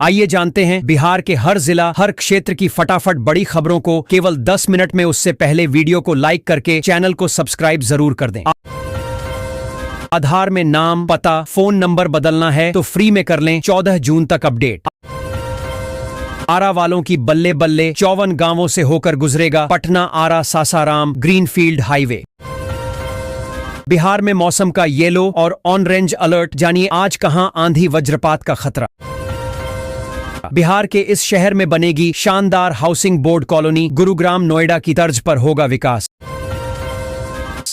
आइए जानते हैं बिहार के हर जिला हर क्षेत्र की फटाफट बड़ी खबरों को केवल 10 मिनट में। उससे पहले वीडियो को लाइक करके चैनल को सब्सक्राइब जरूर कर दें। आधार में नाम, पता, फोन नंबर बदलना है तो फ्री में कर लें। 14 जून तक अपडेट। आरा वालों की बल्ले बल्ले 54 गांवों से होकर गुजरेगा पटना आरा सासाराम ग्रीनफील्ड हाईवे। बिहार में मौसम का येलो और ऑरेंज अलर्ट। जानिए आज कहां आंधी वज्रपात का खतरा। बिहार के इस शहर में बनेगी शानदार housing board colony. Gurugram Noida की तर्ज पर होगा विकास।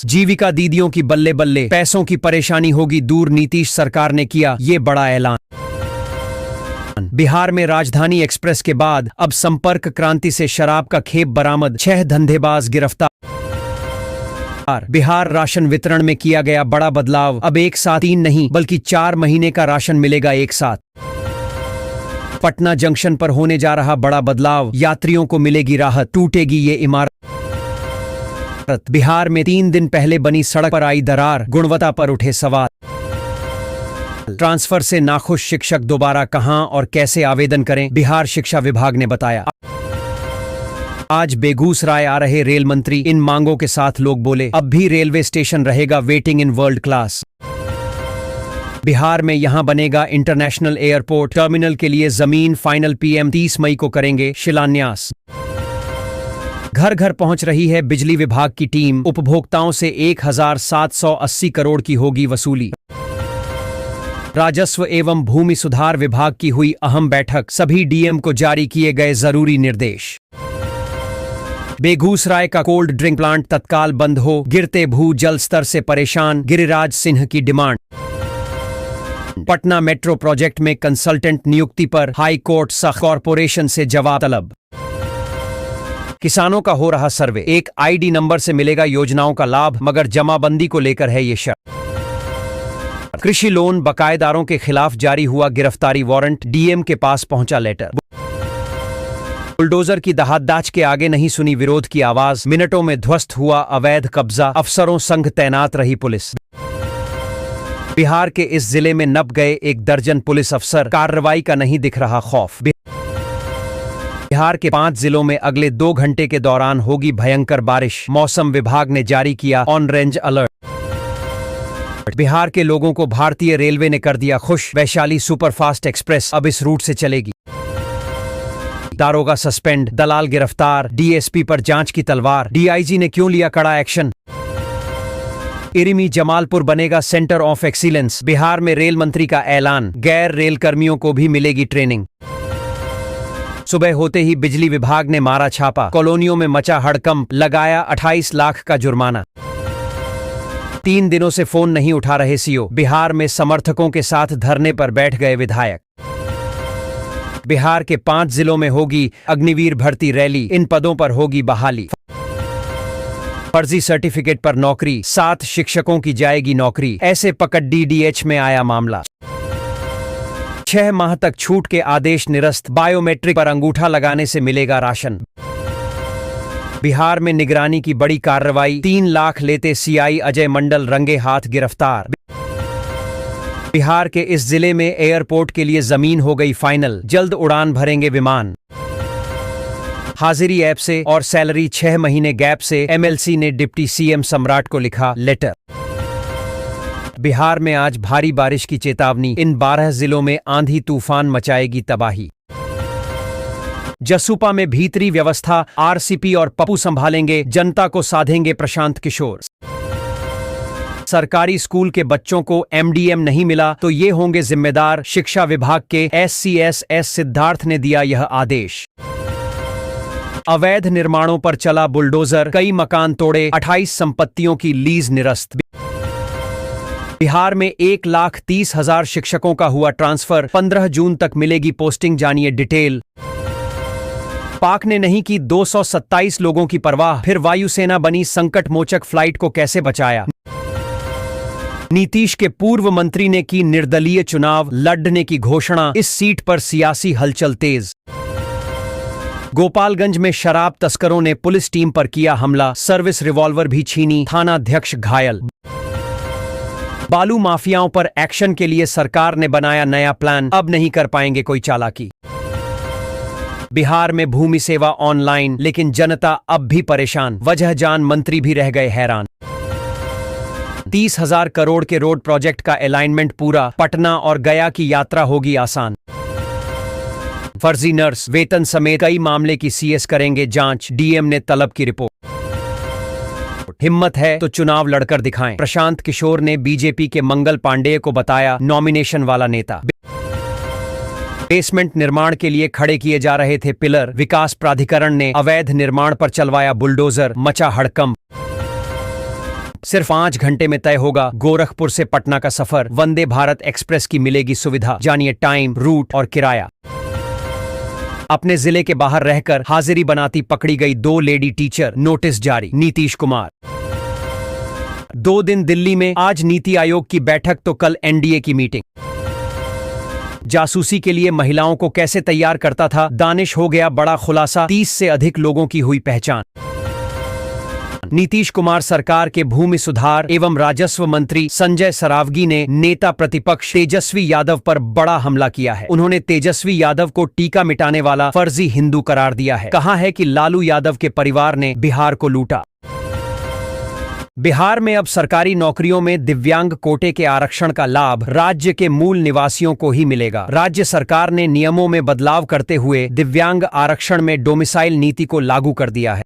जीविका दीदियों की बल्ले बल्ले, पैसों की परेशानी होगी दूर। नीतीश सरकार ने किया ये बड़ा ऐलान। बिहार में राजधानी एक्सप्रेस के बाद अब संपर्क क्रांति से शराब का खेप बरामद। 6 धंधेबाज गिरफ्तार। बिहार राशन वितरण में किया गया बड़ा बदलाव। अब एक साथ 3 नहीं बल्कि 4 महीने का राशन मिलेगा एक साथ। पटना जंक्शन पर होने जा रहा बड़ा बदलाव, यात्रियों को मिलेगी राहत, टूटेगी ये इमारत। बिहार में 3 दिन पहले बनी सड़क पर आई दरार, गुणवत्ता पर उठे सवाल। ट्रांसफर से नाखुश शिक्षक दोबारा कहां और कैसे आवेदन करें, बिहार शिक्षा विभाग ने बताया। आज बेगूसराय आ रहे रेल मंत्री, इन मांगों के साथ लोग बोले अब भी रेलवे स्टेशन रहेगा waiting in world class. Bihar में यहां बनेगा इंटरनेशनल एयरपोर्ट। टर्मिनल के लिए जमीन फाइनल, पीएम 30 मई को करेंगे शिलान्यास। घर घर पहुंच रही है बिजली विभाग की टीम। उपभोक्ताओं से 1780 करोड़ की होगी वसूली। राजस्व एवं भूमि सुधार विभाग की हुई अहम बैठक। सभी डीएम को जारी किए गए जरूरी निर्देश। बेगूसराय का कोल्ड ड्रिंक प्लांट तत्काल बंद हो। गिरते भू जल स्तर से परेशान गिरिराज सिंह की डिमांड। पटना मेट्रो प्रोजेक्ट में कंसल्टेंट नियुक्ति पर हाई कोर्ट सख्त, कॉरपोरेशन से जवाब तलब। किसानों का हो रहा सर्वे, एक आईडी नंबर से मिलेगा योजनाओं का लाभ, मगर जमाबंदी को लेकर है ये शर्त। कृषि लोन बकायेदारों के खिलाफ जारी हुआ गिरफ्तारी वारंट। डीएम के पास पहुंचा लेटर। बुलडोजर की दहाड़दाच के आगे नहीं सुनी विरोध की आवाज। मिनटों में ध्वस्त हुआ अवैध कब्जा। अफसरों संग तैनात रही पुलिस। बिहार के इस जिले में नप गए 1 दर्जन पुलिस अफसर। कार्रवाई का नहीं दिख रहा खौफ। बिहार के 5 जिलों में अगले 2 घंटे के दौरान होगी भयंकर बारिश। मौसम विभाग ने जारी किया ऑरेंज अलर्ट। बिहार के लोगों को भारतीय रेलवे ने कर दिया खुश। वैशाली सुपरफास्ट एक्सप्रेस अब इस रूट से चलेगी। दारोगा सस्पेंड, दलाल गिरफ्तार। डीएसपी पर जांच की तलवार। डीआईजी ने क्यों लिया कड़ा एक्शन। इरिमी जमालपुर बनेगा सेंटर ऑफ एक्सीलेंस। बिहार में रेल मंत्री का ऐलान। गैर रेल कर्मियों को भी मिलेगी ट्रेनिंग। सुबह होते ही बिजली विभाग ने मारा छापा। कॉलोनियों में मचा हड़कंप। लगाया 28 लाख का जुर्माना। 3 दिनों से फोन नहीं उठा रहे सीओ। बिहार में समर्थकों के साथ धरने पर बैठ गए विधायक। बिहार के 5 जिलों में होगी अग्निवीर भर्ती रैली। इन पदों पर होगी बहाली। फर्जी सर्टिफिकेट पर नौकरी, 7 शिक्षकों की जाएगी नौकरी। ऐसे पकड़ डीडीएच में आया मामला। 6 माह तक छूट के आदेश निरस्त। बायोमेट्रिक पर अंगूठा लगाने से मिलेगा राशन। बिहार में निगरानी की बड़ी कार्रवाई। 3 लाख लेते सीआई अजय मंडल रंगे हाथ गिरफ्तार। बिहार के इस जिले में एयरपोर्ट के लिए जमीन हो गई फाइनल। जल्द उड़ान भरेंगे विमान। हाजिरी ऐप से और सैलरी 6 महीने गैप से। एमएलसी ने डिप्टी सीएम सम्राट को लिखा लेटर। बिहार में आज भारी बारिश की चेतावनी। इन 12 जिलों में आंधी तूफान मचाएगी तबाही। जसुपा में भीतरी व्यवस्था। आरसीपी और पप्पू संभालेंगे। जनता को साधेंगे प्रशांत किशोर। सरकारी स्कूल के बच्चों को एमडीएम नहीं मिला तो ये होंगे जिम्मेदार। शिक्षा विभाग के एससीएसएस सिद्धार्थ ने दिया यह आदेश। अवैध निर्माणों पर चला बुलडोजर। कई मकान तोड़े। 28 संपत्तियों की लीज निरस्त। बिहार में 1,30,000 शिक्षकों का हुआ ट्रांसफर। 15 जून तक मिलेगी पोस्टिंग। जानिए डिटेल। पाक ने नहीं की 227 लोगों की परवाह। फिर वायुसेना बनी संकट मोचक। फ्लाइट को कैसे बचाया। नीतीश के पूर्व मंत्री ने की निर्दलीय चुनाव लड़ने की घोषणा। इस सीट पर सियासी हलचल तेज। गोपालगंज में शराब तस्करों ने पुलिस टीम पर किया हमला। सर्विस रिवॉल्वर भी छीनी। थानाध्यक्ष घायल। बालू माफियाओं पर एक्शन के लिए सरकार ने बनाया नया प्लान, अब नहीं कर पाएंगे कोई चालाकी। बिहार में भूमि सेवा ऑनलाइन, लेकिन जनता अब भी परेशान, वजह जान मंत्री भी रह गए हैरान। 30,000 करोड़ के रोड प्रोजेक्ट का अलाइनमेंट पूरा, पटना और गया की यात्रा होगी आसान। फर्जी नर्स वेतन समेत कई मामले की सीएस करेंगे जांच, डीएम ने तलब की रिपोर्ट। हिम्मत है तो चुनाव लड़कर दिखाएं, प्रशांत किशोर ने बीजेपी के मंगल पांडेय को बताया नॉमिनेशन वाला नेता। बेसमेंट निर्माण के लिए खड़े किए जा रहे थे पिलर, विकास प्राधिकरण ने अवैध निर्माण पर चलवाया बुलडोजर, मचा हड़कंप। सिर्फ 5 घंटे में तय होगा गोरखपुर से पटना का सफर, वंदे भारत एक्सप्रेस की मिलेगी सुविधा, जानिए टाइम, रूट और किराया। अपने जिले के बाहर रहकर हाजिरी बनाती पकड़ी गई 2 लेडी टीचर, नोटिस जारी, नीतीश कुमार। 2 दिन दिल्ली में, आज नीति आयोग की बैठक तो कल एनडीए की मीटिंग। जासूसी के लिए महिलाओं को कैसे तैयार करता था दानिश, हो गया बड़ा खुलासा, 30 से अधिक लोगों की हुई पहचान। नीतीश कुमार सरकार के भूमि सुधार एवं राजस्व मंत्री संजय सरावगी ने नेता प्रतिपक्ष तेजस्वी यादव पर बड़ा हमला किया है। उन्होंने तेजस्वी यादव को टीका मिटाने वाला फर्जी हिंदू करार दिया है। कहा है कि लालू यादव के परिवार ने बिहार को लूटा। बिहार में अब सरकारी नौकरियों में दिव्यांग कोटे के आरक्षण का लाभ राज्य के मूल निवासियों को ही मिलेगा। राज्य सरकार ने नियमों में बदलाव करते हुए दिव्यांग आरक्षण में डोमिसाइल नीति को लागू कर दिया है।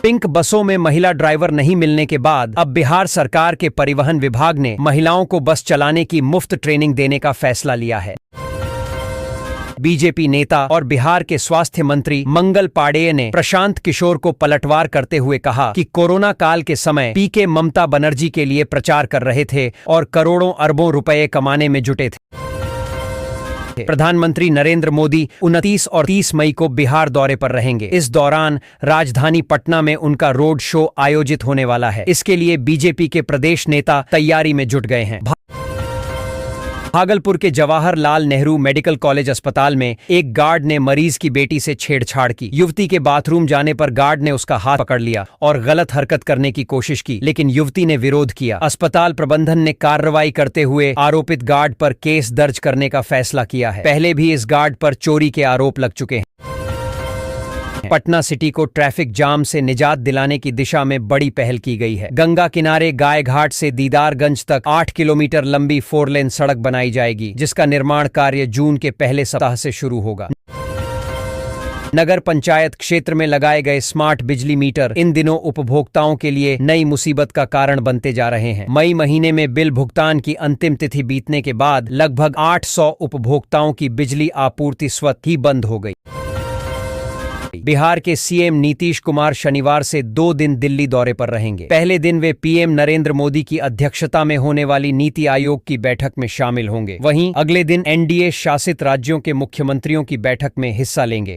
पिंक बसों में महिला ड्राइवर नहीं मिलने के बाद अब बिहार सरकार के परिवहन विभाग ने महिलाओं को बस चलाने की मुफ्त ट्रेनिंग देने का फैसला लिया है। बीजेपी नेता और बिहार के स्वास्थ्य मंत्री मंगल पांडेय ने प्रशांत किशोर को पलटवार करते हुए कहा कि कोरोना काल के समय पीके ममता बनर्जी के लिए प्रचार कर रहे थे और करोड़ों अरबों रुपए कमाने में जुटे थे। प्रधानमंत्री नरेंद्र मोदी 29 और 30 मई को बिहार दौरे पर रहेंगे। इस दौरान राजधानी पटना में उनका रोड शो आयोजित होने वाला है। इसके लिए बीजेपी के प्रदेश नेता तैयारी में जुट गए हैं। भागलपुर के जवाहरलाल नेहरू मेडिकल कॉलेज अस्पताल में एक गार्ड ने मरीज की बेटी से छेड़छाड़ की। युवती के बाथरूम जाने पर गार्ड ने उसका हाथ पकड़ लिया और गलत हरकत करने की कोशिश की, लेकिन युवती ने विरोध किया। अस्पताल प्रबंधन ने कार्रवाई करते हुए आरोपित गार्ड पर केस दर्ज करने का फैसला किया है। पहले भी इस गार्ड पर चोरी के आरोप लग चुके हैं। पटना सिटी को ट्रैफिक जाम से निजात दिलाने की दिशा में बड़ी पहल की गई है। गंगा किनारे गायघाट से दीदारगंज तक 8 किलोमीटर लंबी 4 लेन सड़क बनाई जाएगी, जिसका निर्माण कार्य जून के पहले सप्ताह से शुरू होगा। नगर पंचायत क्षेत्र में लगाए गए स्मार्ट बिजली मीटर इन दिनों उपभोक्ताओं के लिए नई मुसीबत का कारण बनते जा रहे हैं। मई महीने में बिल भुगतान की अंतिम तिथि बीतने के बाद लगभग 800 उपभोक्ताओं की बिजली आपूर्ति स्वतः ही बंद हो गई। बिहार के सीएम नीतीश कुमार शनिवार से 2 दिन दिल्ली दौरे पर रहेंगे। पहले दिन वे पीएम नरेंद्र मोदी की अध्यक्षता में होने वाली नीति आयोग की बैठक में शामिल होंगे। वहीं अगले दिन एनडीए शासित राज्यों के मुख्यमंत्रियों की बैठक में हिस्सा लेंगे।